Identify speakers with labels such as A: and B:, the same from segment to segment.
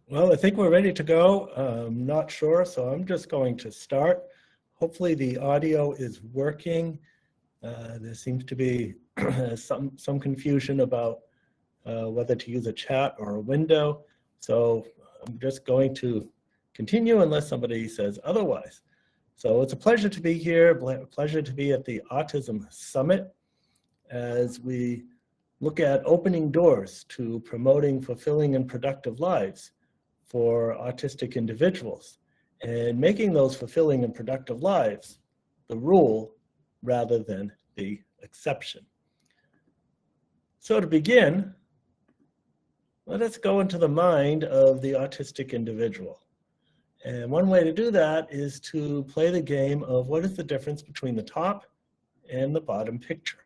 A: Well, I think we're ready to go. I'm not sure, so I'm just going to start. Hopefully the audio is working. There seems to be some confusion about whether to use a chat or a window. So I'm just going to continue unless somebody says otherwise. So it's a pleasure to be here, pleasure to be at the Autism Summit as we look at opening doors to promoting fulfilling and productive lives for autistic individuals and making those fulfilling and productive lives the rule rather than the exception. So to begin, let us go into the mind of the autistic individual. And one way to do that is to play the game of what is the difference between the top and the bottom picture.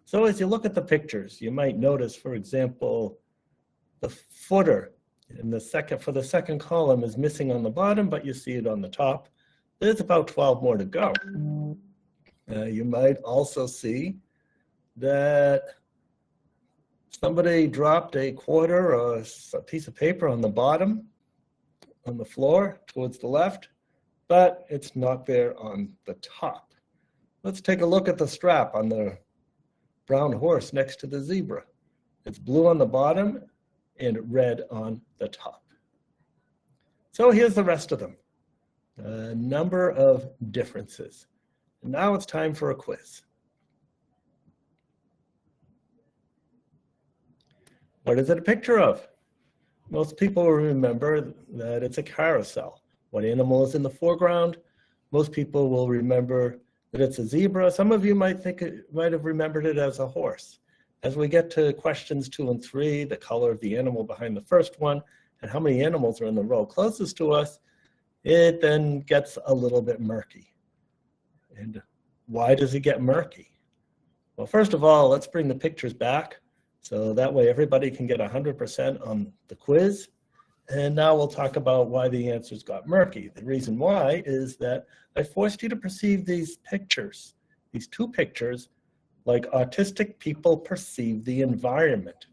A: So as you look at the pictures, you might notice, for example, the footer for the second column is missing on the bottom, but you see it on the top. There's about 12 more to go. You might also see that somebody dropped a quarter or a piece of paper on the bottom, on the floor towards the left, but it's not there on the top. Let's take a look at the strap on the brown horse next to the zebra. It's blue on the bottom and red on the top. So here's the rest of them. A number of differences. And now it's time for a quiz. What is it a picture of? Most people will remember that it's a carousel. What animal is in the foreground? Most people will remember that it's a zebra. Some of you might have remembered it as a horse. As we get to questions 2 and 3, the color of the animal behind the first one, and how many animals are in the row closest to us, it then gets a little bit murky. And why does it get murky? Well, first of all, let's bring the pictures back, so that way everybody can get 100% on the quiz. And now we'll talk about why the answers got murky. The reason why is that I forced you to perceive these pictures, these 2 pictures, like autistic people perceive the environment.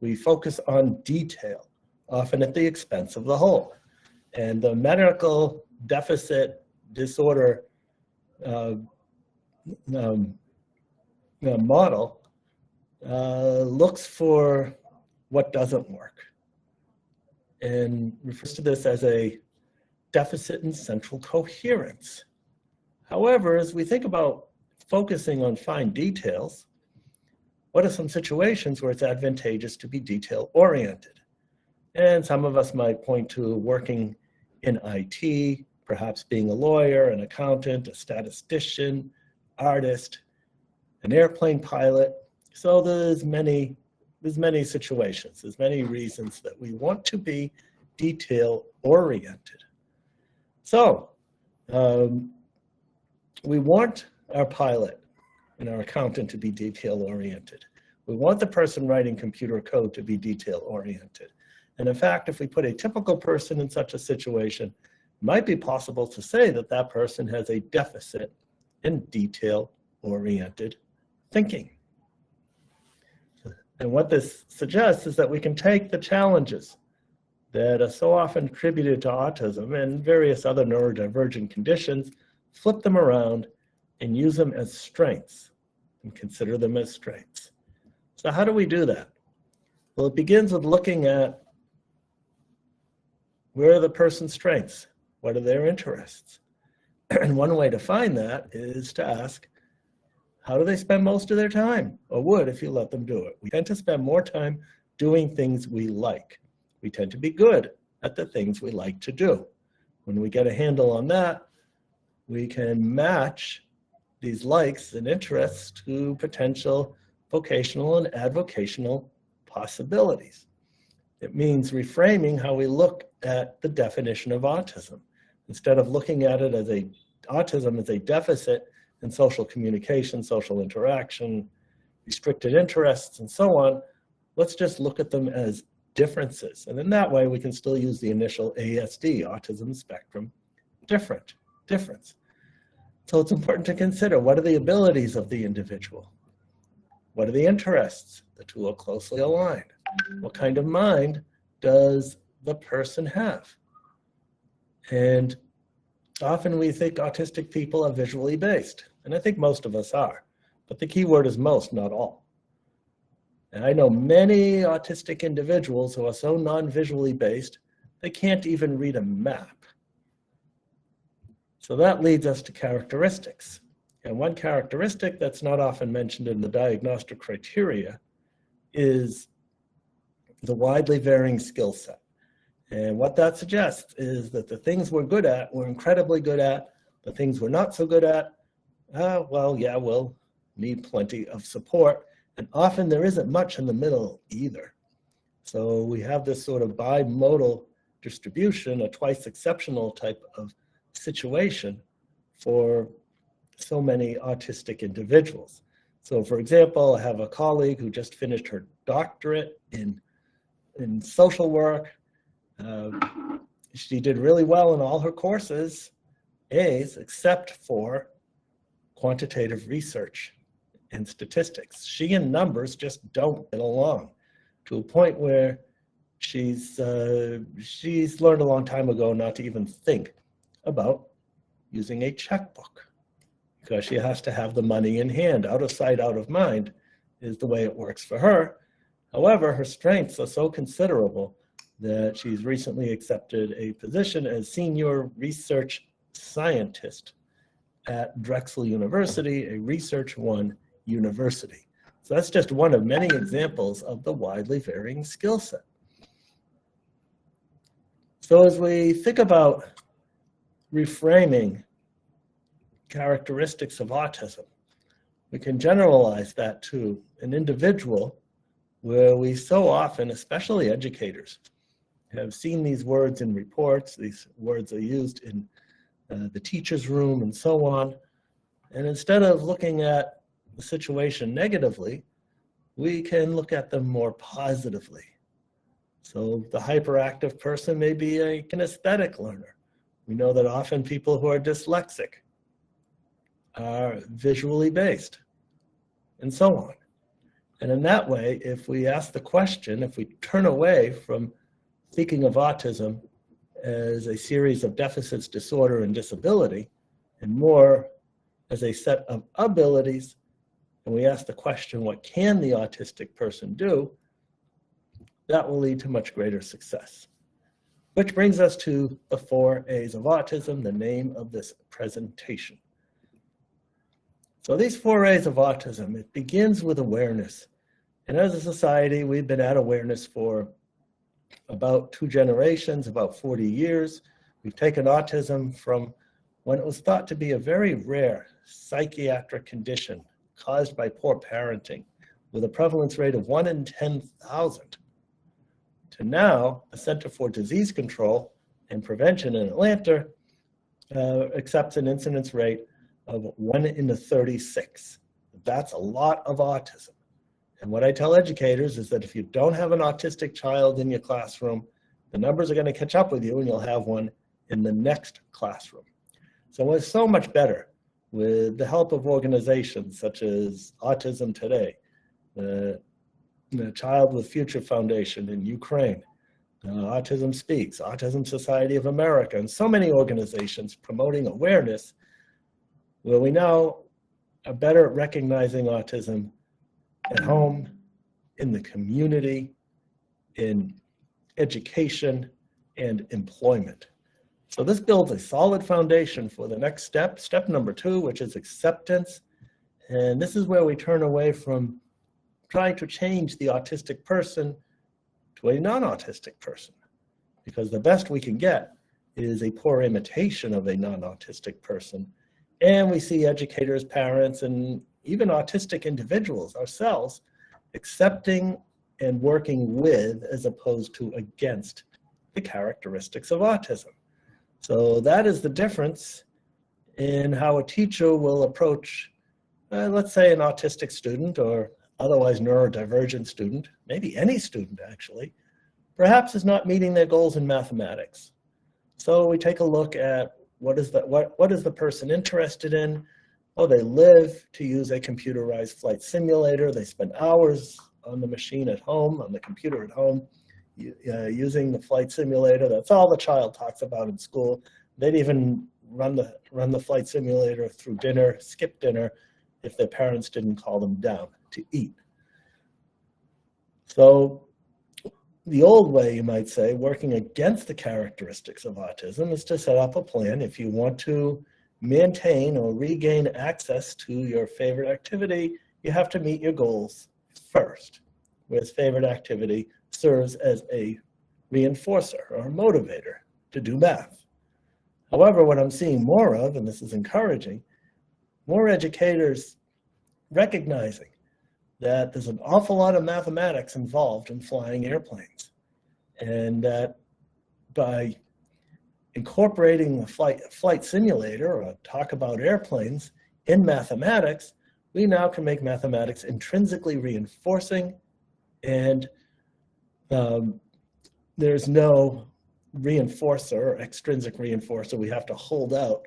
A: We focus on detail, often at the expense of the whole. And the medical deficit disorder model looks for what doesn't work and refers to this as a deficit in central coherence. However, as we think about focusing on fine details, what are some situations where it's advantageous to be detail-oriented? And some of us might point to working in IT, perhaps being a lawyer, an accountant, a statistician, artist, an airplane pilot. So there's many situations, there's many reasons that we want to be detail-oriented. So we want our pilot and our accountant to be detail-oriented. We want the person writing computer code to be detail-oriented. And in fact, if we put a typical person in such a situation, it might be possible to say that that person has a deficit in detail-oriented thinking. And what this suggests is that we can take the challenges that are so often attributed to autism and various other neurodivergent conditions, flip them around, and use them as strengths and consider them as strengths. So how do we do that? Well, it begins with looking at where are the person's strengths? What are their interests? And one way to find that is to ask, how do they spend most of their time, or would if you let them do it? We tend to spend more time doing things we like. We tend to be good at the things we like to do. When we get a handle on that, we can match these likes and interests to potential vocational and advocational possibilities. It means reframing how we look at the definition of autism. Instead of looking at it as autism as a deficit in social communication, social interaction, restricted interests, and so on, let's just look at them as differences. And in that way, we can still use the initial ASD, autism spectrum difference. So it's important to consider, what are the abilities of the individual? What are the interests? The two are closely aligned. What kind of mind does the person have? And often we think autistic people are visually based, and I think most of us are, but the key word is most, not all. And I know many autistic individuals who are so non-visually based, they can't even read a map. So that leads us to characteristics. And one characteristic that's not often mentioned in the diagnostic criteria is the widely varying skill set. And what that suggests is that the things we're good at, we're incredibly good at. The things we're not so good at, well, yeah, we'll need plenty of support. And often there isn't much in the middle either. So we have this sort of bimodal distribution, a twice exceptional type of situation for so many autistic individuals. So for example, I have a colleague who just finished her doctorate in social work. She did really well in all her courses, A's, except for quantitative research and statistics. She and numbers just don't get along, to a point where she's learned a long time ago not to even think about using a checkbook, because she has to have the money in hand. Out of sight, out of mind is the way it works for her. However, her strengths are so considerable that she's recently accepted a position as senior research scientist at Drexel University, a Research One university. So that's just one of many examples of the widely varying skill set. So as we think about reframing characteristics of autism, we can generalize that to an individual where we so often, especially educators, have seen these words in reports. These words are used in the teacher's room and so on. And instead of looking at the situation negatively, we can look at them more positively. So the hyperactive person may be a kinesthetic learner. We know that often people who are dyslexic are visually based, and so on. And in that way, if we ask the question, if we turn away from thinking of autism as a series of deficits, disorder, and disability, and more as a set of abilities, and we ask the question, what can the autistic person do? That will lead to much greater success. Which brings us to the 4 A's of autism, the name of this presentation. So these 4 A's of autism, it begins with awareness. And as a society, we've been at awareness for about 2 generations, about 40 years. We've taken autism from when it was thought to be a very rare psychiatric condition caused by poor parenting, with a prevalence rate of 1 in 10,000, to now the Center for Disease Control and Prevention in Atlanta accepts an incidence rate of 1 in 36. That's a lot of autism. And what I tell educators is that if you don't have an autistic child in your classroom, the numbers are going to catch up with you and you'll have one in the next classroom. So it's so much better with the help of organizations such as Autism Today, the Child with Future Foundation in Ukraine, Autism Speaks, Autism Society of America, and so many organizations promoting awareness, where we now are better at recognizing autism at home, in the community, in education, and employment. So this builds a solid foundation for the next step, step number 2, which is acceptance. And this is where we turn away from trying to change the autistic person to a non-autistic person, because the best we can get is a poor imitation of a non-autistic person. And we see educators, parents, and even autistic individuals ourselves accepting and working with as opposed to against the characteristics of autism. So that is the difference in how a teacher will approach, let's say, an autistic student or otherwise neurodivergent student, maybe any student actually, perhaps is not meeting their goals in mathematics. So we take a look at what is the person interested in. Oh, they live to use a computerized flight simulator. They spend hours on the machine at home, on the computer at home, using the flight simulator. That's all the child talks about in school. They'd even run the flight simulator through dinner, skip dinner, if their parents didn't call them down to eat. So the old way, you might say, working against the characteristics of autism is to set up a plan. If you want to maintain or regain access to your favorite activity, you have to meet your goals first, whereas favorite activity serves as a reinforcer or a motivator to do math. However, what I'm seeing more of, and this is encouraging, more educators recognizing that there's an awful lot of mathematics involved in flying airplanes, and that by incorporating the flight simulator or talk about airplanes in mathematics, we now can make mathematics intrinsically reinforcing, and there's no reinforcer or extrinsic reinforcer we have to hold out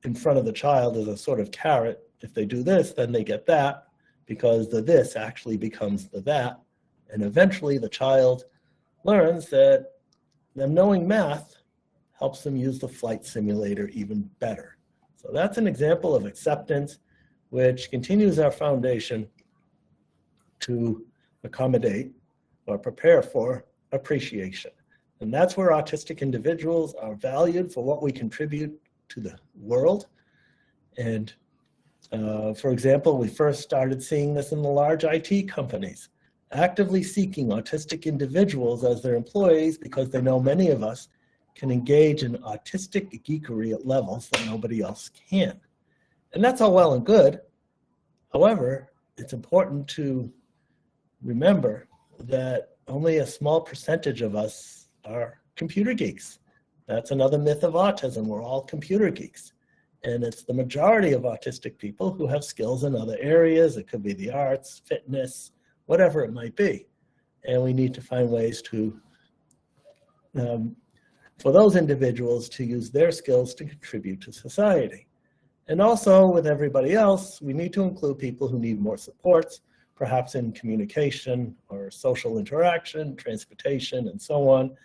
A: in front of the child as a sort of carrot. If they do this, then they get that, because the this actually becomes the that. And eventually the child learns that them knowing math helps them use the flight simulator even better. So that's an example of acceptance, which continues our foundation to accommodate or prepare for appreciation. And that's where autistic individuals are valued for what we contribute to the world. And for example, we first started seeing this in the large IT companies, actively seeking autistic individuals as their employees because they know many of us can engage in autistic geekery at levels that nobody else can. And that's all well and good. However, it's important to remember that only a small percentage of us are computer geeks. That's another myth of autism. We're all computer geeks. And it's the majority of autistic people who have skills in other areas. It could be the arts, fitness, whatever it might be. And we need to find ways to, for those individuals to use their skills to contribute to society. And also with everybody else, we need to include people who need more supports, perhaps in communication or social interaction, transportation, and so on.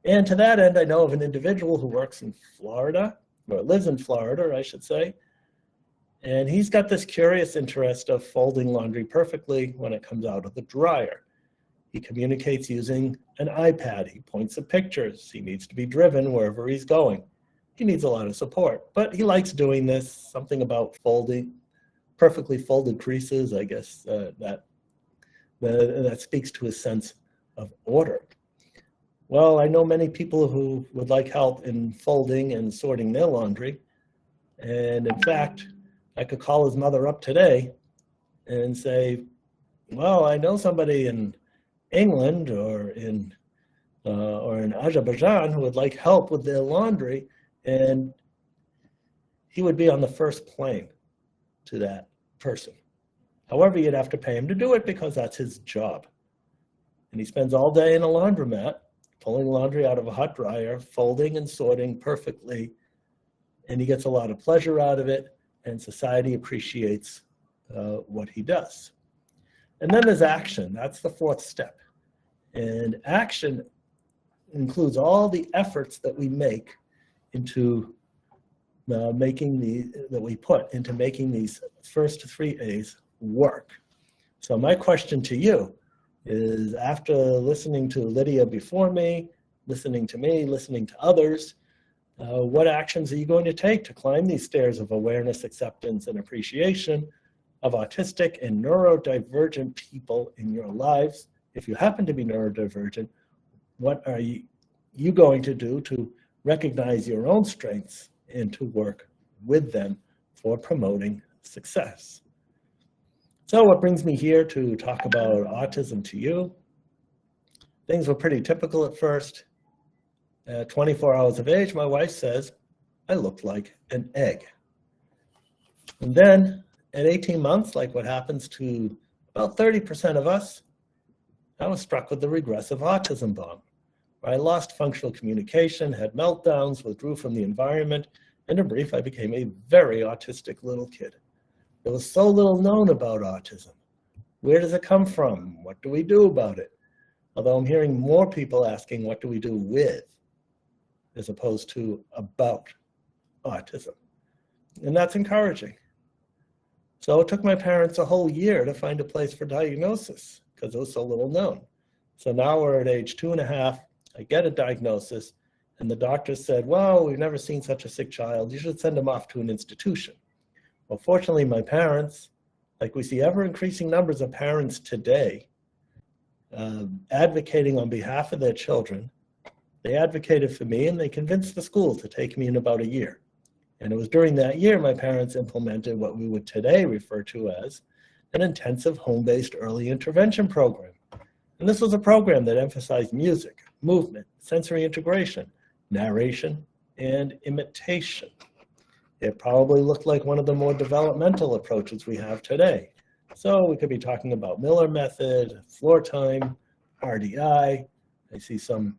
A: And to that end, I know of an individual who works in Florida, or lives in Florida, I should say, and he's got this curious interest of folding laundry perfectly when it comes out of the dryer. He communicates using an iPad. He points at pictures. He needs to be driven wherever he's going. He needs a lot of support, but he likes doing this. Something about folding, perfectly folded creases, I guess that speaks to his sense of order. Well, I know many people who would like help in folding and sorting their laundry. And in fact, I could call his mother up today and say, well, I know somebody in England or in Azerbaijan who would like help with their laundry, and he would be on the first plane to that person. However, you'd have to pay him to do it because that's his job. And he spends all day in a laundromat, pulling laundry out of a hot dryer, folding and sorting perfectly, and he gets a lot of pleasure out of it, and society appreciates what he does. And then there's action. That's the fourth step. And action includes all the efforts that we make into making these first three A's work. So my question to you is, after listening to Lydia before me, listening to me, listening to others, what actions are you going to take to climb these stairs of awareness, acceptance, and appreciation of autistic and neurodivergent people in your lives? If you happen to be neurodivergent, what are you going to do to recognize your own strengths and to work with them for promoting success? So what brings me here to talk about autism to you? Things were pretty typical at first. At 24 hours of age, my wife says, I looked like an egg. And then at 18 months, like what happens to about 30% of us, I was struck with the regressive autism bomb, where I lost functional communication, had meltdowns, withdrew from the environment. In a brief, I became a very autistic little kid. There was so little known about autism. Where does it come from? What do we do about it? Although I'm hearing more people asking, what do we do with, as opposed to about autism? And that's encouraging. So it took my parents a whole year to find a place for diagnosis because it was so little known. So now we're at age 2.5, I get a diagnosis, and the doctor said, well, we've never seen such a sick child. You should send him off to an institution. Well, fortunately, my parents, like we see ever increasing numbers of parents today, advocating on behalf of their children, they advocated for me and they convinced the school to take me in about a year. And it was during that year my parents implemented what we would today refer to as an intensive home-based early intervention program. And this was a program that emphasized music, movement, sensory integration, narration, and imitation. It probably looked like one of the more developmental approaches we have today. So we could be talking about Miller method, floor time, RDI. I see some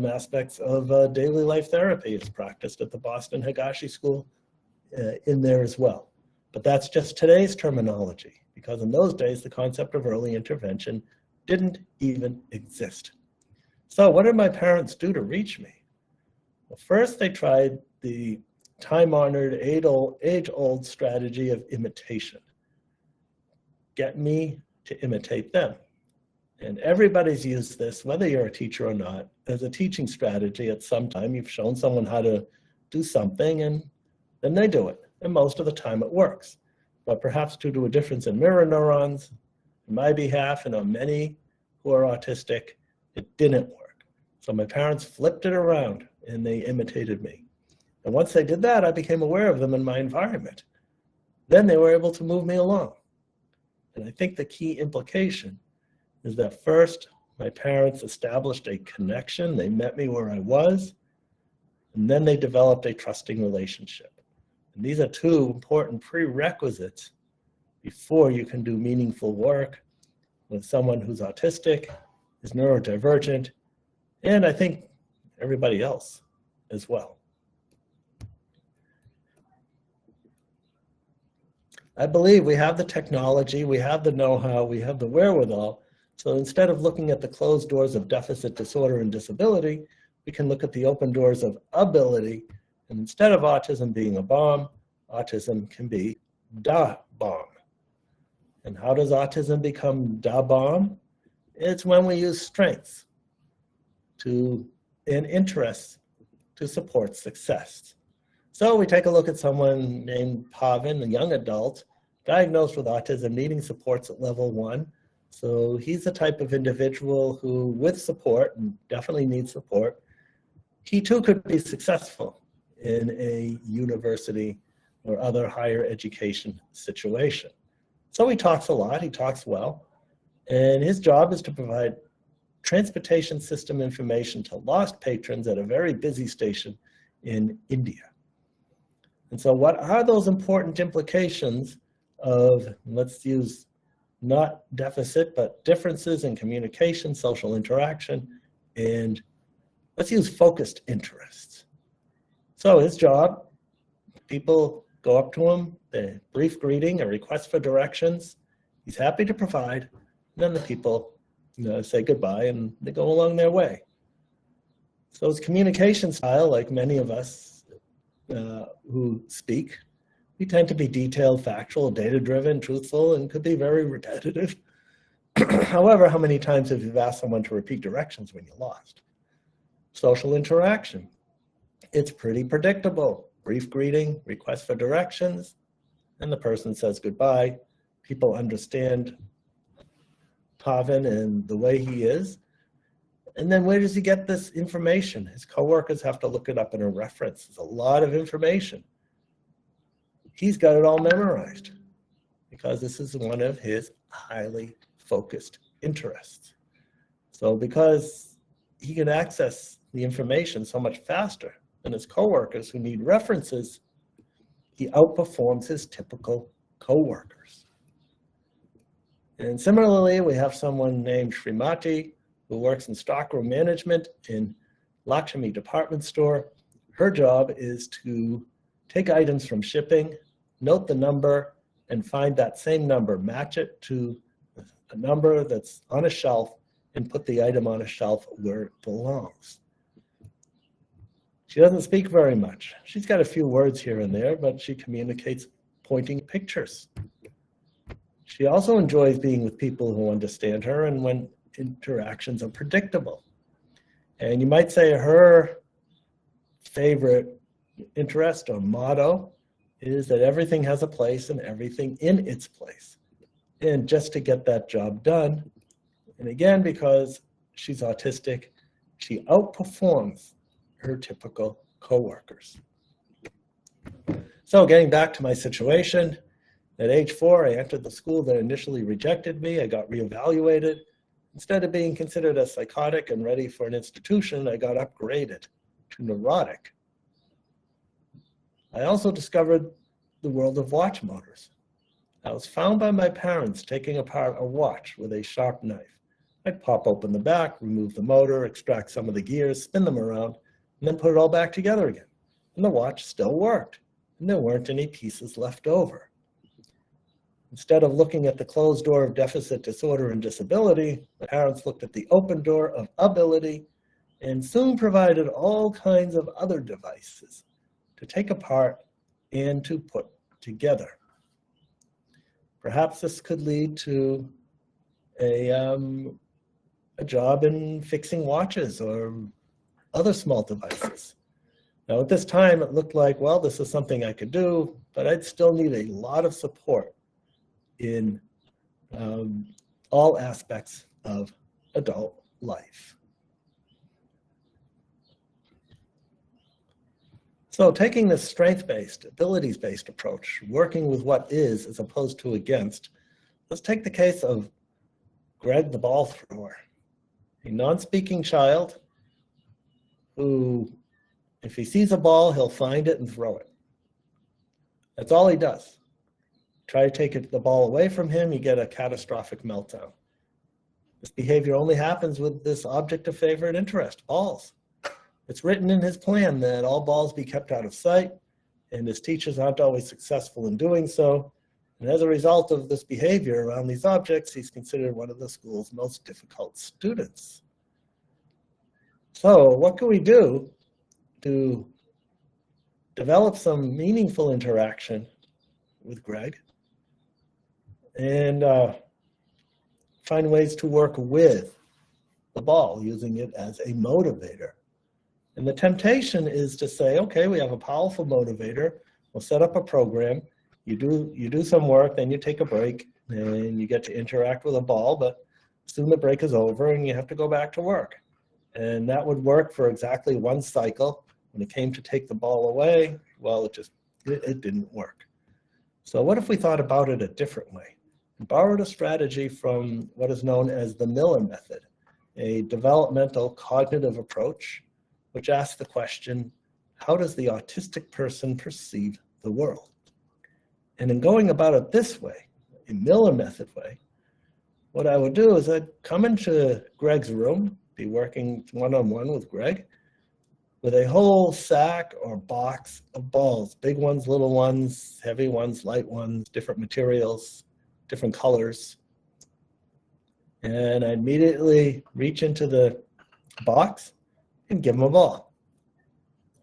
A: aspects of daily life therapy is practiced at the Boston Higashi School in there as well. But that's just today's terminology, because in those days, the concept of early intervention didn't even exist. So what did my parents do to reach me? Well, first they tried the time-honored, age-old strategy of imitation. Get me to imitate them. And everybody's used this, whether you're a teacher or not, as a teaching strategy at some time. You've shown someone how to do something and then they do it. And most of the time it works. But perhaps due to a difference in mirror neurons, on my behalf and on many who are autistic, it didn't work. So my parents flipped it around and they imitated me. And once they did that, I became aware of them in my environment. Then they were able to move me along. And I think the key implication is that first, my parents established a connection. They met me where I was, and then they developed a trusting relationship. And these are two important prerequisites before you can do meaningful work with someone who's autistic, is neurodivergent, and I think everybody else as well. I believe we have the technology, we have the know-how, we have the wherewithal. So instead of looking at the closed doors of deficit, disorder, and disability, we can look at the open doors of ability. And instead of autism being a bomb, autism can be da bomb. And how does autism become da bomb? It's when we use strengths and interests to support success. So we take a look at someone named Pavan, a young adult, diagnosed with autism, needing supports at level 1. So he's the type of individual who, with support, and definitely needs support, he too could be successful in a university or other higher education situation. So he talks a lot, he talks well, and his job is to provide transportation system information to lost patrons at a very busy station in India. And so what are those important implications of, let's use not deficit, but differences in communication, social interaction, and let's use focused interests. So his job, people go up to him, a brief greeting, a request for directions. He's happy to provide. And then the people say goodbye and they go along their way. So his communication style, like many of us who speak, we tend to be detailed, factual, data-driven, truthful, and could be very repetitive. However, how many times have you asked someone to repeat directions when you're lost? Social interaction. It's pretty predictable. Brief greeting, request for directions, and the person says goodbye. People understand Pavan and the way he is. And then where does he get this information? His coworkers have to look it up in a reference. There's a lot of information. He's got it all memorized because this is one of his highly focused interests. So because he can access the information so much faster than his coworkers who need references, he outperforms his typical coworkers. And similarly, we have someone named Srimati who works in stockroom management in Lakshmi department store. Her job is to take items from shipping, note the number, and find that same number, match it to a number that's on a shelf, and put the item on a shelf where it belongs. She doesn't speak very much. She's got a few words here and there, but she communicates pointing pictures. She also enjoys being with people who understand her and when interactions are predictable. And you might say her favorite interest or motto is that everything has a place and everything in its place. And just to get that job done, and again, because she's autistic, she outperforms her typical coworkers. So getting back to my situation, at age 4, I entered the school that initially rejected me. I got reevaluated. Instead of being considered as psychotic and ready for an institution, I got upgraded to neurotic. I also discovered the world of watch motors. I was found by my parents taking apart a watch with a sharp knife. I'd pop open the back, remove the motor, extract some of the gears, spin them around, and then put it all back together again. And the watch still worked, and there weren't any pieces left over. Instead of looking at the closed door of deficit, disorder, and disability, my parents looked at the open door of ability and soon provided all kinds of other devices to take apart and to put together. Perhaps this could lead to a job in fixing watches or other small devices. Now at this time it looked like, well, this is something I could do, but I'd still need a lot of support in all aspects of adult life. So taking this strength-based, abilities-based approach, working with what is as opposed to against, let's take the case of Greg the ball thrower, a non-speaking child who, if he sees a ball, he'll find it and throw it. That's all he does. Try to take the ball away from him, you get a catastrophic meltdown. This behavior only happens with this object of favorite interest, balls. It's written in his plan that all balls be kept out of sight, and his teachers aren't always successful in doing so. And as a result of this behavior around these objects, he's considered one of the school's most difficult students. So what can we do to develop some meaningful interaction with Greg and find ways to work with the ball, using it as a motivator? And the temptation is to say, okay, we have a powerful motivator. We'll set up a program. You do some work, then you take a break, and you get to interact with a ball, but soon the break is over and you have to go back to work. And that would work for exactly one cycle. When it came to take the ball away, well, it didn't work. So what if we thought about it a different way? We borrowed a strategy from what is known as the Miller method, a developmental cognitive approach, which asks the question, how does the autistic person perceive the world? And in going about it this way, a Miller method way, what I would do is I'd come into Greg's room, be working one-on-one with Greg, with a whole sack or box of balls, big ones, little ones, heavy ones, light ones, different materials, different colors. And I immediately reach into the box and give him a ball.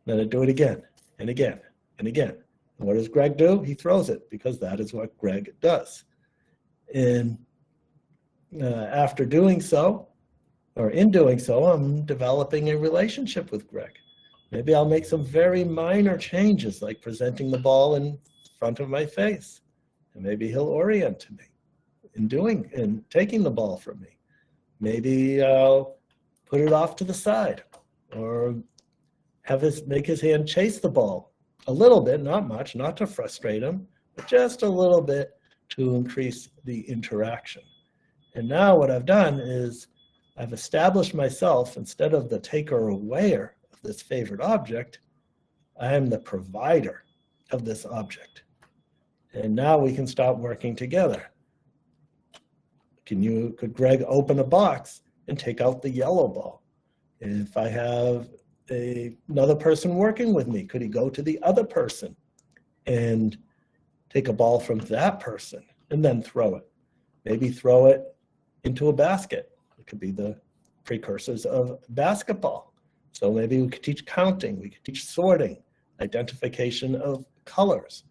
A: Then I do it again and again and again. And what does Greg do? He throws it, because that is what Greg does. And after doing so, or in doing so, I'm developing a relationship with Greg. Maybe I'll make some very minor changes, like presenting the ball in front of my face. And maybe he'll orient to me in taking the ball from me. Maybe I'll put it off to the side, or make his hand chase the ball a little bit, not much, not to frustrate him, but just a little bit to increase the interaction. And now what I've done is I've established myself, instead of the taker or awayer of this favorite object, I am the provider of this object. And now we can start working together. Could Greg open a box and take out the yellow ball? If I have another person working with me, could he go to the other person and take a ball from that person and then throw it? Maybe throw it into a basket. It could be the precursors of basketball. So maybe we could teach counting, we could teach sorting, identification of colors,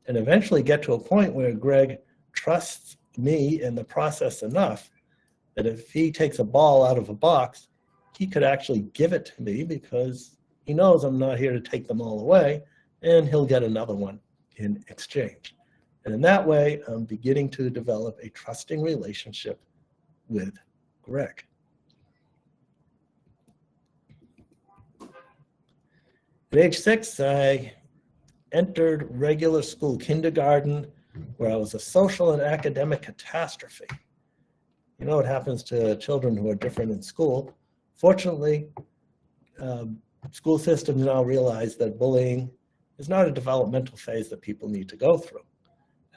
A: and eventually get to a point where Greg trusts me in the process enough that if he takes a ball out of a box, he could actually give it to me because he knows I'm not here to take them all away, and he'll get another one in exchange. And in that way, I'm beginning to develop a trusting relationship with Greg. At age 6, I entered regular school kindergarten, where I was a social and academic catastrophe. You know what happens to children who are different in school. Fortunately, school systems now realize that bullying is not a developmental phase that people need to go through.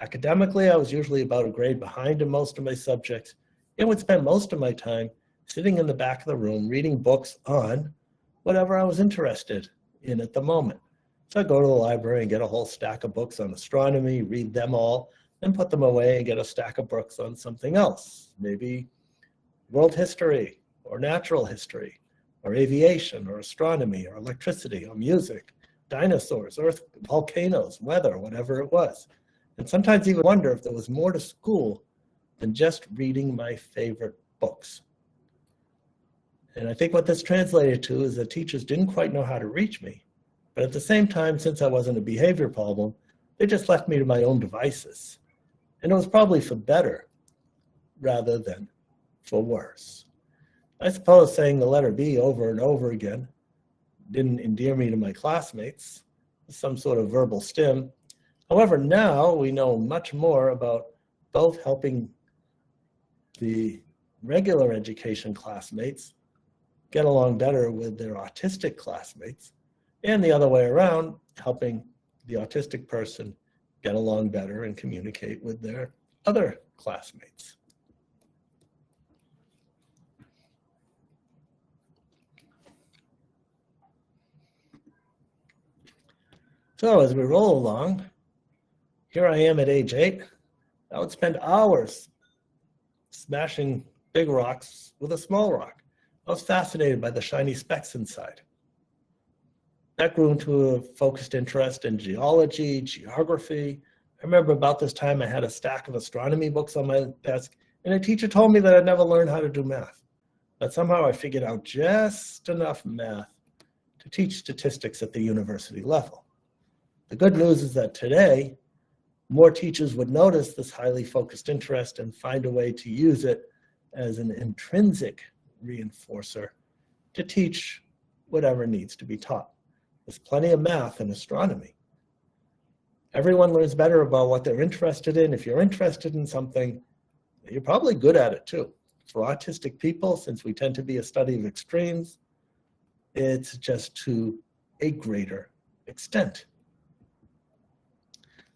A: Academically, I was usually about a grade behind in most of my subjects and would spend most of my time sitting in the back of the room reading books on whatever I was interested in at the moment. So I'd go to the library and get a whole stack of books on astronomy, read them all, then put them away and get a stack of books on something else, maybe world history or natural history or aviation or astronomy or electricity or music, dinosaurs, earth, volcanoes, weather, whatever it was. And sometimes even wonder if there was more to school than just reading my favorite books. And I think what this translated to is that teachers didn't quite know how to reach me. But at the same time, since I wasn't a behavior problem, they just left me to my own devices. And it was probably for better rather than for worse. I suppose saying the letter B over and over again didn't endear me to my classmates, some sort of verbal stim. However, now we know much more about both helping the regular education classmates get along better with their autistic classmates, and the other way around, helping the autistic person get along better and communicate with their other classmates. So as we roll along, here I am at age 8. I would spend hours smashing big rocks with a small rock. I was fascinated by the shiny specks inside. That grew into a focused interest in geology, geography. I remember about this time I had a stack of astronomy books on my desk, and a teacher told me that I'd never learn how to do math. But somehow I figured out just enough math to teach statistics at the university level. The good news is that today, more teachers would notice this highly focused interest and find a way to use it as an intrinsic reinforcer to teach whatever needs to be taught. There's plenty of math in astronomy. Everyone learns better about what they're interested in. If you're interested in something, you're probably good at it too. For autistic people, since we tend to be a study of extremes, it's just to a greater extent.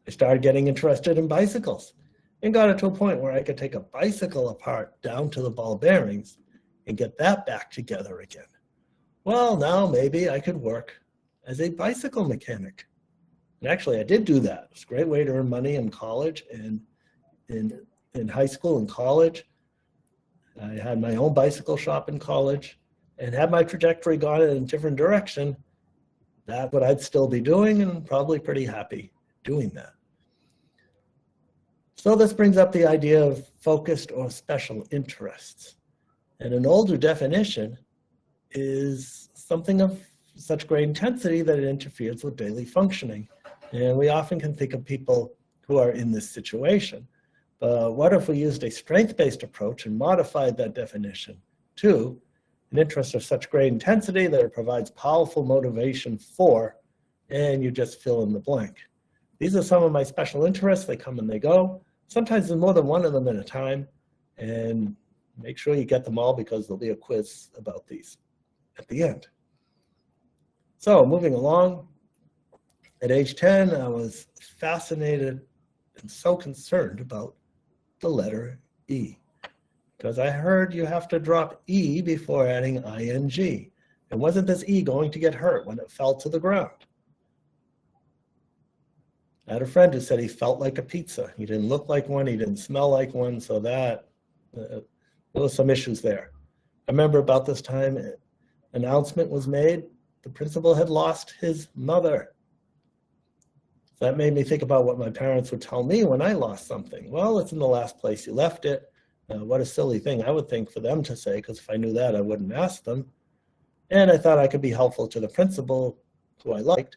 A: I started getting interested in bicycles and got it to a point where I could take a bicycle apart down to the ball bearings and get that back together again. Well, now maybe I could work as a bicycle mechanic. And actually, I did do that. It was a great way to earn money in college and in high school and college. I had my own bicycle shop in college, and had my trajectory gone in a different direction, that's what I'd still be doing, and probably pretty happy doing that. So this brings up the idea of focused or special interests. And an older definition is something of such great intensity that it interferes with daily functioning. And we often can think of people who are in this situation. But what if we used a strength-based approach and modified that definition to an interest of such great intensity that it provides powerful motivation for, and you just fill in the blank. These are some of my special interests. They come and they go. Sometimes there's more than one of them at a time, and make sure you get them all because there'll be a quiz about these at the end. So moving along, at age 10, I was fascinated and so concerned about the letter E, because I heard you have to drop E before adding ing. And wasn't this E going to get hurt when it fell to the ground? I had a friend who said he felt like a pizza. He didn't look like one, he didn't smell like one, so that there were some issues there. I remember about this time, an announcement was made, the principal had lost his mother. So that made me think about what my parents would tell me when I lost something. Well, it's in the last place you left it. What a silly thing I would think for them to say, because if I knew that, I wouldn't ask them. And I thought I could be helpful to the principal, who I liked,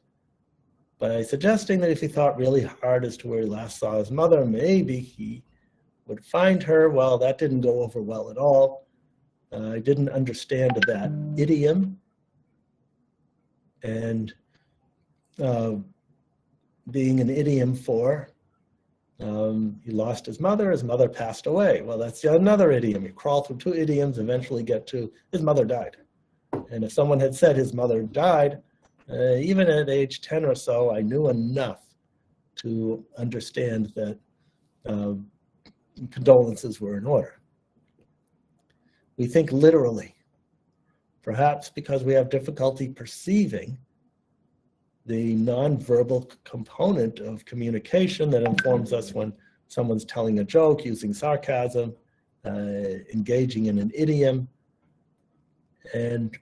A: by suggesting that if he thought really hard as to where he last saw his mother, maybe he would find her. Well, that didn't go over well at all. I didn't understand that idiom, and being an idiom for he lost his mother passed away. Well, that's another idiom. You crawl through two idioms, eventually get to his mother died. And if someone had said his mother died, even at age 10 or so, I knew enough to understand that condolences were in order. We think literally, perhaps because we have difficulty perceiving the nonverbal component of communication that informs us when someone's telling a joke, using sarcasm, engaging in an idiom. And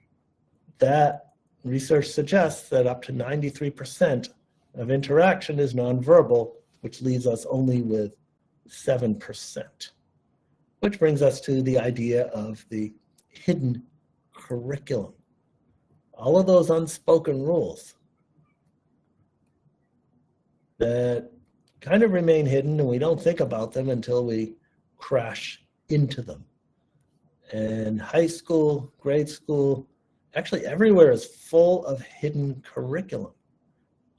A: that research suggests that up to 93% of interaction is nonverbal, which leaves us only with 7%. Which brings us to the idea of the hidden curriculum. All of those unspoken rules that kind of remain hidden, and we don't think about them until we crash into them. And high school, grade school, actually everywhere is full of hidden curriculum.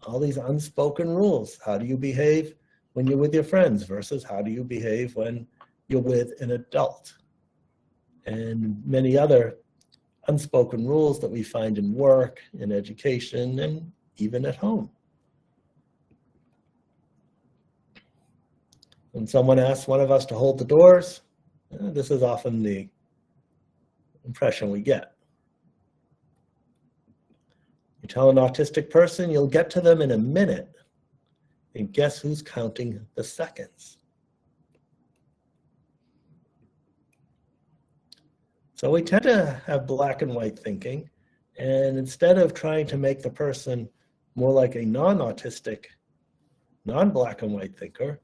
A: All these unspoken rules. How do you behave when you're with your friends versus how do you behave when you're with an adult? And many other unspoken rules that we find in work, in education, and even at home. When someone asks one of us to hold the doors, this is often the impression we get. You tell an autistic person you'll get to them in a minute, and guess who's counting the seconds? So we tend to have black and white thinking, and instead of trying to make the person more like a non-autistic, non-black and white thinker,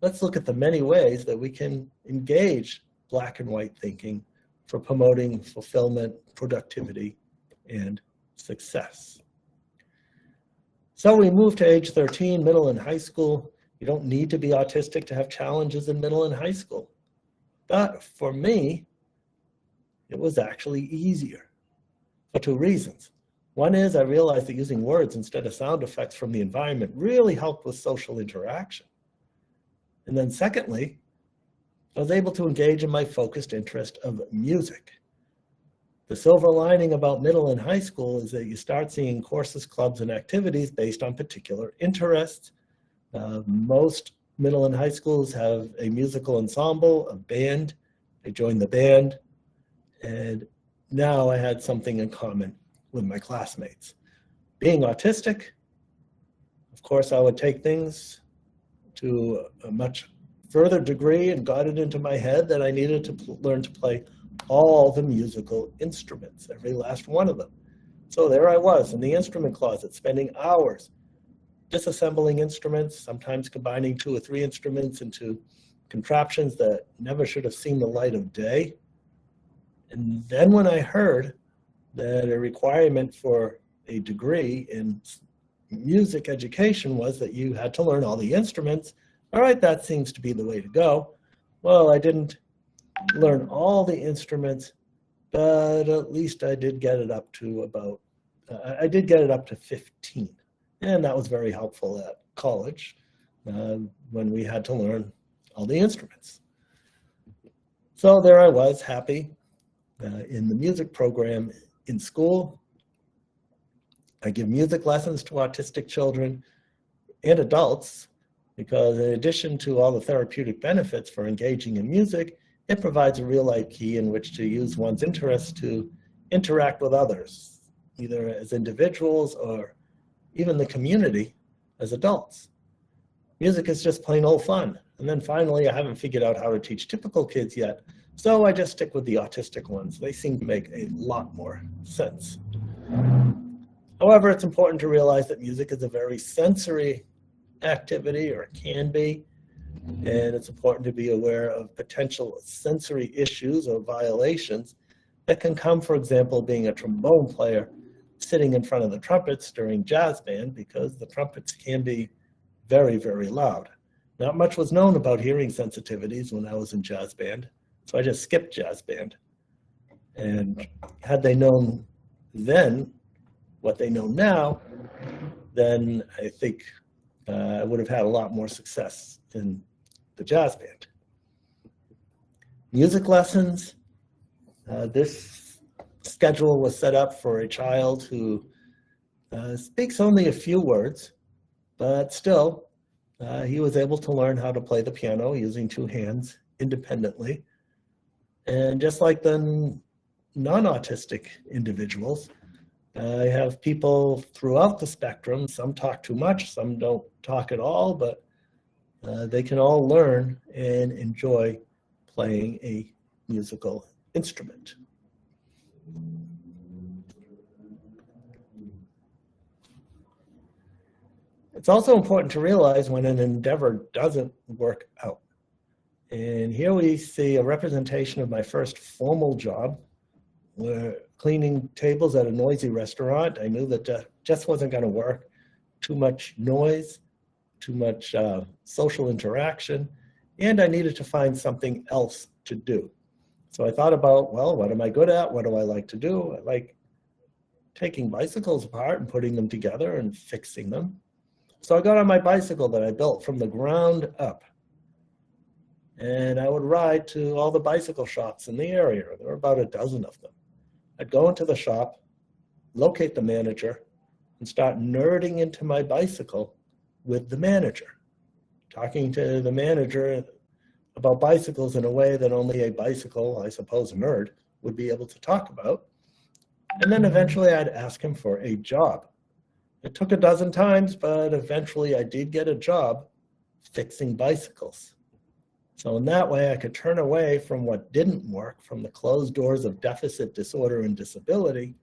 A: let's look at the many ways that we can engage black and white thinking for promoting fulfillment, productivity, and success. So we move to age 13, middle and high school. You don't need to be autistic to have challenges in middle and high school. But for me, it was actually easier for two reasons. One is I realized that using words instead of sound effects from the environment really helped with social interaction. And then secondly, I was able to engage in my focused interest of music. The silver lining about middle and high school is that you start seeing courses, clubs, and activities based on particular interests. Most middle and high schools have a musical ensemble, a band. I joined the band, and now I had something in common with my classmates. Being autistic, of course, I would take things to a much further degree and got it into my head that I needed to learn to play all the musical instruments, every last one of them. So there I was in the instrument closet, spending hours disassembling instruments, sometimes combining 2 or 3 instruments into contraptions that never should have seen the light of day. And then when I heard that a requirement for a degree in music education was that you had to learn all the instruments, all right, that seems to be the way to go. Well, I didn't learn all the instruments, but at least I did get it up to about, I did get it up to 15. And that was very helpful at college when we had to learn all the instruments. So there I was, happy in the music program in school. I give music lessons to autistic children and adults because in addition to all the therapeutic benefits for engaging in music, it provides a real-life key in which to use one's interests to interact with others, either as individuals or even the community as adults. Music is just plain old fun. And then finally, I haven't figured out how to teach typical kids yet, So I just stick with the autistic ones. They seem to make a lot more sense. However, it's important to realize that music is a very sensory activity, or it can be, and it's important to be aware of potential sensory issues or violations that can come, for example, being a trombone player sitting in front of the trumpets during jazz band, because the trumpets can be very, very loud. Not much was known about hearing sensitivities when I was in jazz band, so I just skipped jazz band. And had they known then what they know now, then I think I would have had a lot more success in the jazz band. Music lessons. This schedule was set up for a child who speaks only a few words, but still he was able to learn how to play the piano using two hands independently. And just like the non-autistic individuals, I have people throughout the spectrum. Some talk too much, some don't talk at all, but they can all learn and enjoy playing a musical instrument. It's also important to realize when an endeavor doesn't work out. And here we see a representation of my first formal job, where cleaning tables at a noisy restaurant. I knew that just wasn't going to work. Too much noise, too much social interaction, and I needed to find something else to do. So I thought about, well, what am I good at? What do I like to do? I like taking bicycles apart and putting them together and fixing them. So I got on my bicycle that I built from the ground up, and I would ride to all the bicycle shops in the area. There were about a dozen of them. I'd go into the shop, locate the manager, and start nerding into my bicycle with the manager, talking to the manager about bicycles in a way that only a bicycle, I suppose a nerd, would be able to talk about. And then eventually I'd ask him for a job. It took a dozen times, but eventually I did get a job fixing bicycles. So in that way, I could turn away from what didn't work, from the closed doors of deficit, disorder, and disability,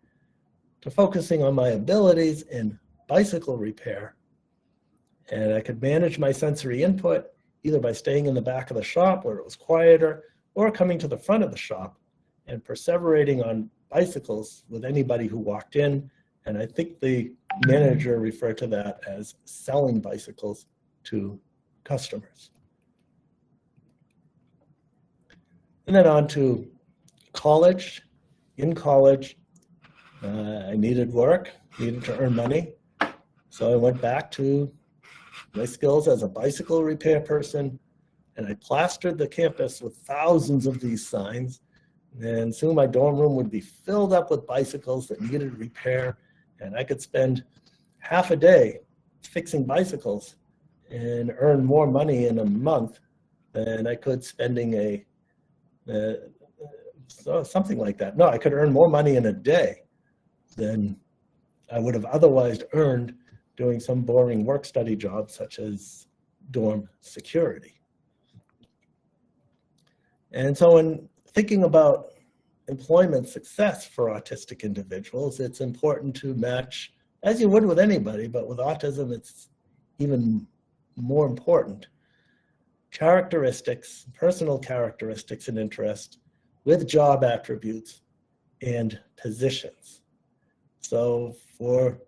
A: to focusing on my abilities in bicycle repair. And I could manage my sensory input either by staying in the back of the shop where it was quieter, or coming to the front of the shop and perseverating on bicycles with anybody who walked in. And I think the manager referred to that as selling bicycles to customers. And then on to college. In college, I needed work, needed to earn money. So I went back to my skills as a bicycle repair person, and I plastered the campus with thousands of these signs. And soon my dorm room would be filled up with bicycles that needed repair, and I could spend half a day fixing bicycles and earn more money in a month than I could spending something like that. No, I could earn more money in a day than I would have otherwise earned doing some boring work study job such as dorm security. And so in thinking about employment success for autistic individuals, it's important to match, as you would with anybody, but with autism it's even more important, characteristics, personal characteristics and interest with job attributes and positions. So for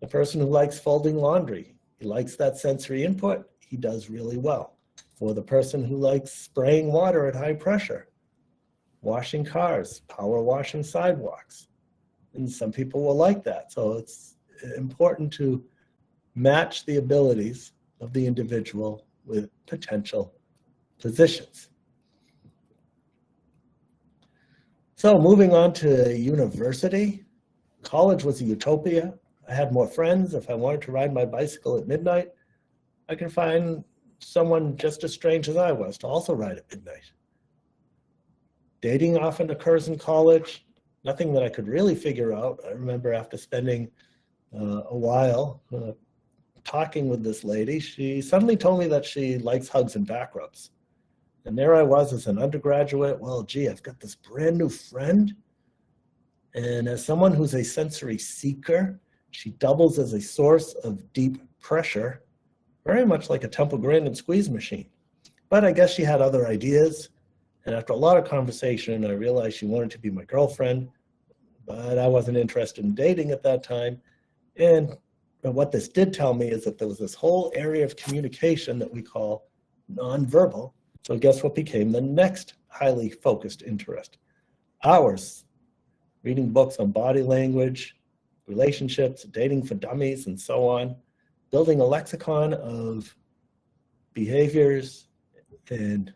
A: the person who likes folding laundry, he likes that sensory input, he does really well. For the person who likes spraying water at high pressure, washing cars, power washing sidewalks, and some people will like that. So it's important to match the abilities of the individual with potential positions. So moving on to university, college was a utopia. I had more friends. If I wanted to ride my bicycle at midnight, I could find someone just as strange as I was to also ride at midnight. Dating often occurs in college, nothing that I could really figure out. I remember after spending a while talking with this lady, she suddenly told me that she likes hugs and back rubs. And there I was as an undergraduate. Well, gee, I've got this brand new friend. And as someone who's a sensory seeker, she doubles as a source of deep pressure, very much like a Temple Grandin squeeze machine. But I guess she had other ideas. And after a lot of conversation, I realized she wanted to be my girlfriend, but I wasn't interested in dating at that time. And what this did tell me is that there was this whole area of communication that we call nonverbal. So guess what became the next highly focused interest? Ours. Reading books on body language, relationships, dating for dummies, and so on. Building a lexicon of behaviors and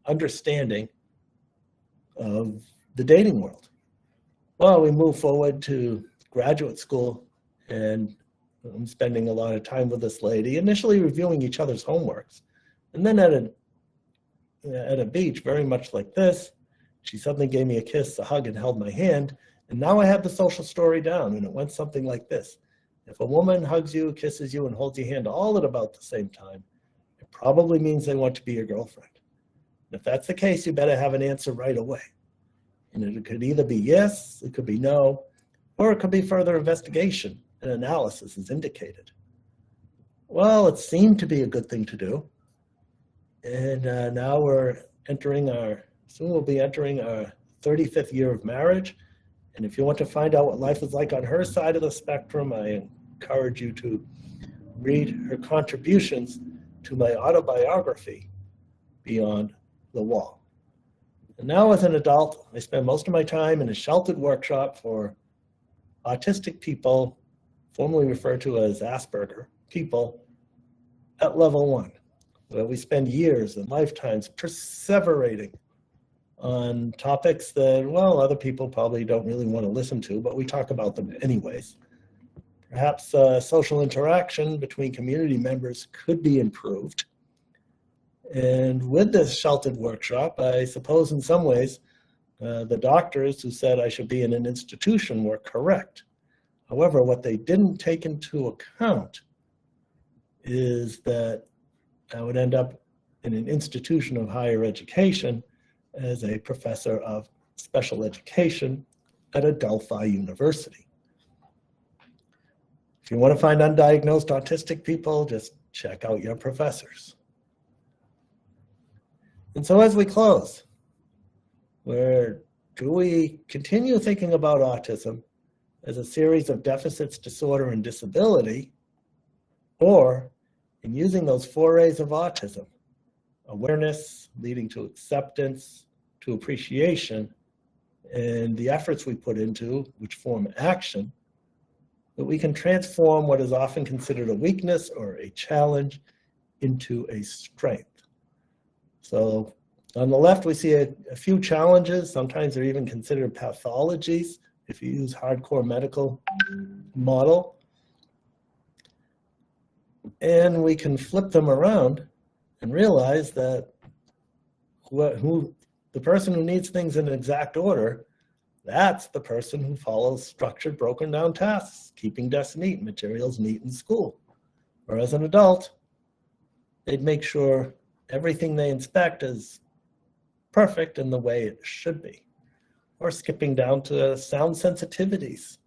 A: understanding of the dating world. Well, we move forward to graduate school, and I'm spending a lot of time with this lady, initially reviewing each other's homeworks. And then at a beach, very much like this, she suddenly gave me a kiss, a hug, and held my hand. And now I have the social story down, and it went something like this. If a woman hugs you, kisses you, and holds your hand all at about the same time, it probably means they want to be your girlfriend. And if that's the case, you better have an answer right away. And it could either be yes, it could be no, or it could be further investigation and analysis as indicated. Well, it seemed to be a good thing to do. And now soon we'll be entering our 35th year of marriage. And if you want to find out what life is like on her side of the spectrum, I encourage you to read her contributions to my autobiography, Beyond the Wall. And now as an adult, I spend most of my time in a sheltered workshop for autistic people, formerly referred to as Asperger people, at level 1, where we spend years and lifetimes perseverating on topics that, well, other people probably don't really want to listen to, but we talk about them anyways. Perhaps social interaction between community members could be improved. And with this sheltered workshop, I suppose in some ways, the doctors who said I should be in an institution were correct. However, what they didn't take into account is that I would end up in an institution of higher education as a professor of special education at Adelphi University. If you want to find undiagnosed autistic people, just check out your professors. And so as we close, do we continue thinking about autism as a series of deficits, disorder, and disability, or in using those 4 A's of autism, awareness leading to acceptance, to appreciation, and the efforts we put into, which form action, that we can transform what is often considered a weakness or a challenge into a strength. So on the left, we see a few challenges. Sometimes they're even considered pathologies if you use hardcore medical model. And we can flip them around and realize that the person who needs things in exact order, that's the person who follows structured, broken down tasks, keeping desks neat, materials neat in school. Whereas an adult, they'd make sure everything they inspect is perfect in the way it should be. Or skipping down to sound sensitivities.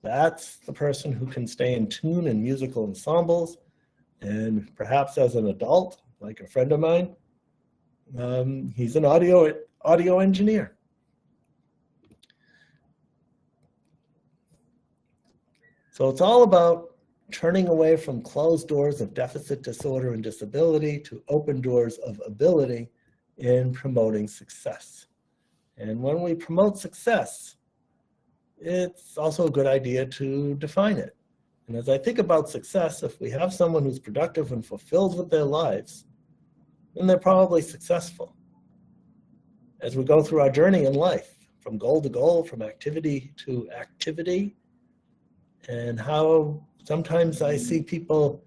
A: That's the person who can stay in tune in musical ensembles. And perhaps as an adult, like a friend of mine, he's an audio engineer. So it's all about turning away from closed doors of deficit, disorder, and disability to open doors of ability in promoting success. And when we promote success, it's also a good idea to define it. And as I think about success, if we have someone who's productive and fulfilled with their lives, then they're probably successful. As we go through our journey in life, from goal to goal, from activity to activity, and how sometimes I see people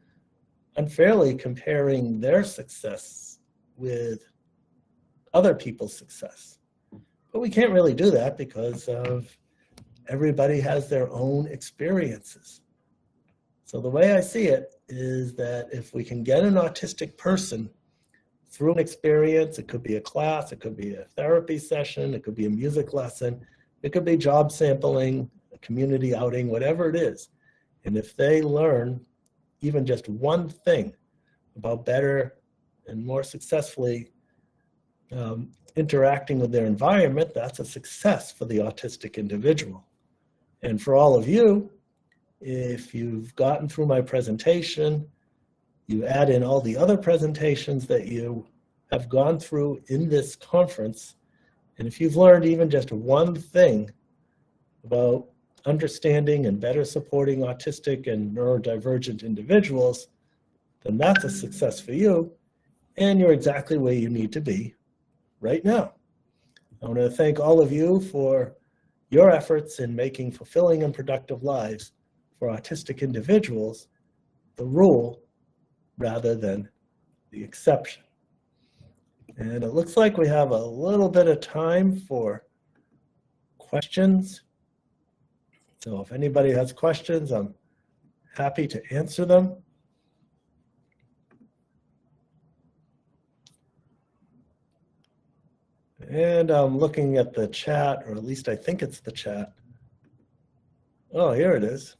A: unfairly comparing their success with other people's success. But we can't really do that because everybody has their own experiences. So the way I see it is that if we can get an autistic person through an experience. It could be a class, it could be a therapy session, it could be a music lesson, it could be job sampling, a community outing, whatever it is. And if they learn even just one thing about better and more successfully interacting with their environment, that's a success for the autistic individual. And for all of you, if you've gotten through my presentation, you add in all the other presentations that you have gone through in this conference, and if you've learned even just one thing about understanding and better supporting autistic and neurodivergent individuals, then that's a success for you, and you're exactly where you need to be right now. I want to thank all of you for your efforts in making fulfilling and productive lives for autistic individuals the rule rather than the exception. And it looks like we have a little bit of time for questions. So if anybody has questions, I'm happy to answer them. And I'm looking at the chat, or at least I think it's the chat. Oh, here it is.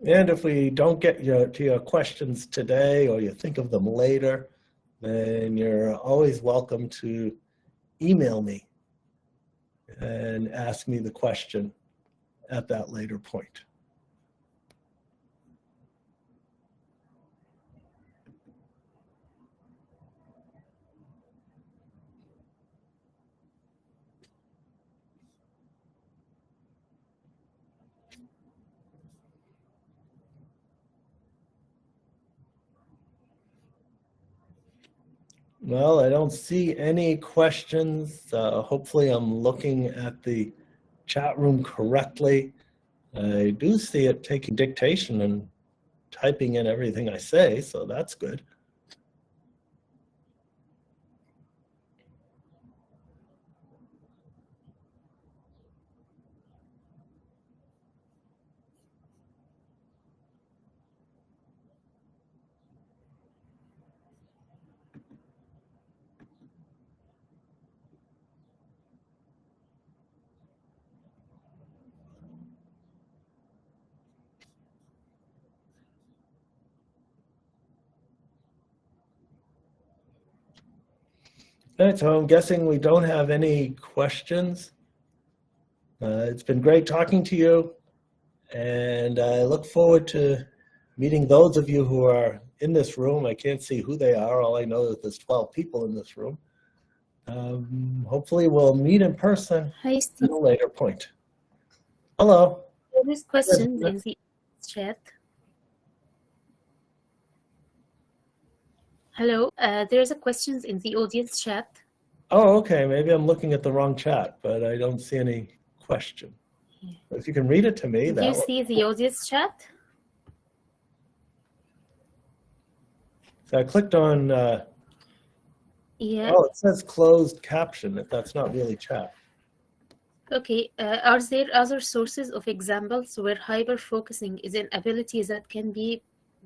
A: And if we don't get to your questions today, or you think of them later, then you're always welcome to email me and ask me the question at that later point. Well, I don't see any questions. Hopefully I'm looking at the chat room correctly. I do see it taking dictation and typing in everything I say, so that's good. All right, so I'm guessing we don't have any questions. It's been great talking to you, and I look forward to meeting those of you who are in this room. I can't see who they are. All I know is there's 12 people in this room. Hopefully we'll meet in person at a later point. Hello.
B: There's questions in the chat. Hello, there's a questions in the audience chat.
A: Oh, okay. Maybe I'm looking at the wrong chat, but I don't see any question. Yeah. If you can read it to me.
B: Do you see the audience chat?
A: So I clicked on,
B: yeah.
A: Oh, it says closed caption, if that's not really chat.
B: Okay, are there other sources of examples where hyper-focusing is an ability that can be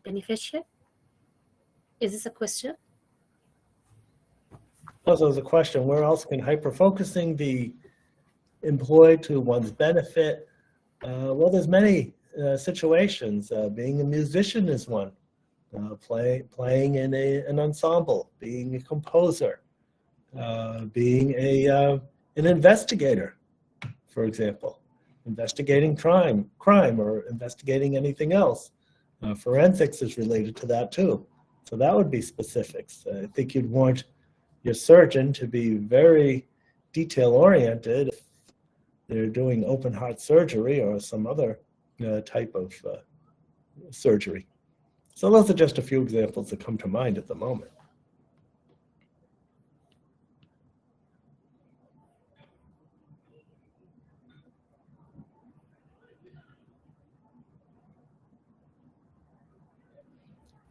B: beneficial? Is this a question?
A: Oh, so it's a question, where else can hyper-focusing be employed to one's benefit? Well, there's many situations. Being a musician is one. Playing in an ensemble, being a composer, being an investigator, for example, investigating crime or investigating anything else. Forensics is related to that too. So that would be specifics. I think you'd want your surgeon to be very detail-oriented if they're doing open heart surgery or some other type of surgery. So those are just a few examples that come to mind at the moment.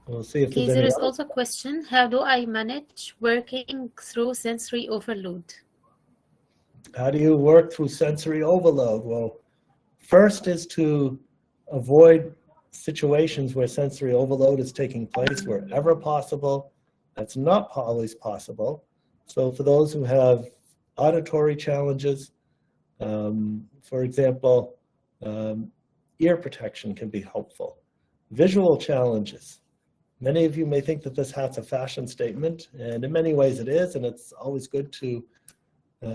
A: We'll see if
B: there is also a question, how do I manage working through sensory overload?
A: How do you work through sensory overload? Well, first is to avoid situations where sensory overload is taking place wherever possible. That's not always possible. So for those who have auditory challenges, for example, ear protection can be helpful. Visual challenges. Many of you may think that this hat's a fashion statement, and in many ways it is, and it's always good to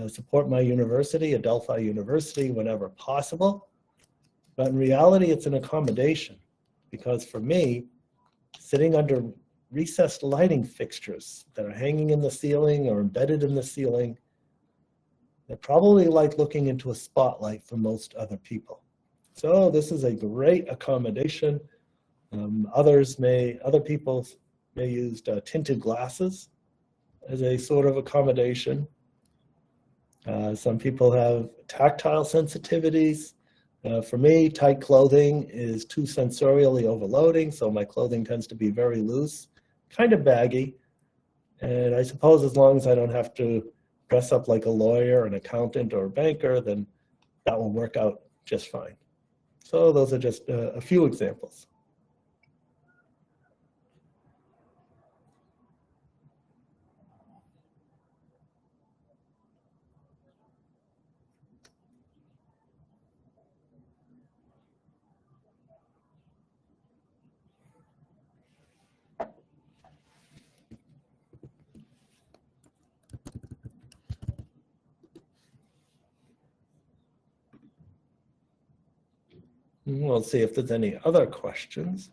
A: support my university, Adelphi University, whenever possible. But in reality, it's an accommodation, because for me, sitting under recessed lighting fixtures that are hanging in the ceiling or embedded in the ceiling, they're probably like looking into a spotlight for most other people. So this is a great accommodation. Other people may use tinted glasses as a sort of accommodation. Some people have tactile sensitivities. For me, tight clothing is too sensorially overloading, so my clothing tends to be very loose, kind of baggy. And I suppose as long as I don't have to dress up like a lawyer, an accountant, or a banker, then that will work out just fine. So those are just a few examples. We'll see if there's any other questions.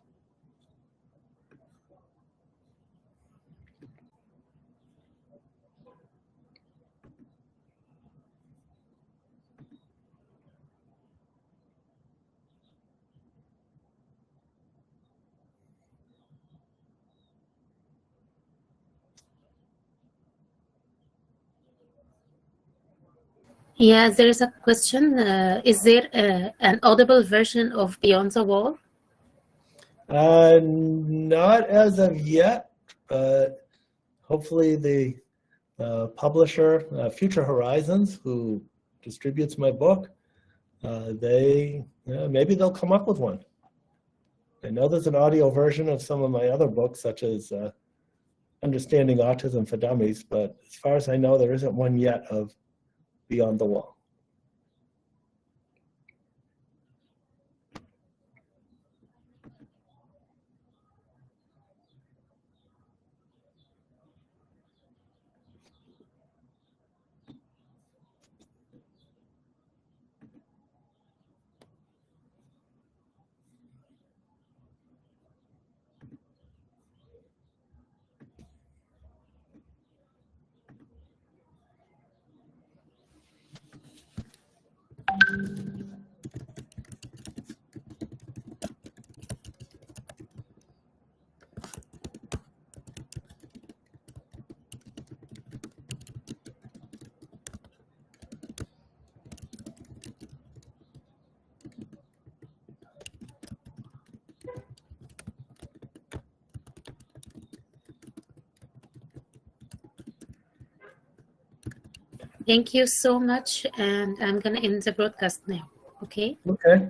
B: Yeah, there is a question. Is there an audible version of Beyond the Wall?
A: Not as of yet, but hopefully the publisher, Future Horizons, who distributes my book, maybe they'll come up with one. I know there's an audio version of some of my other books, such as Understanding Autism for Dummies, but as far as I know, there isn't one yet of Beyond the Wall.
B: Thank you so much, and I'm going to end the broadcast now, okay?
A: Okay.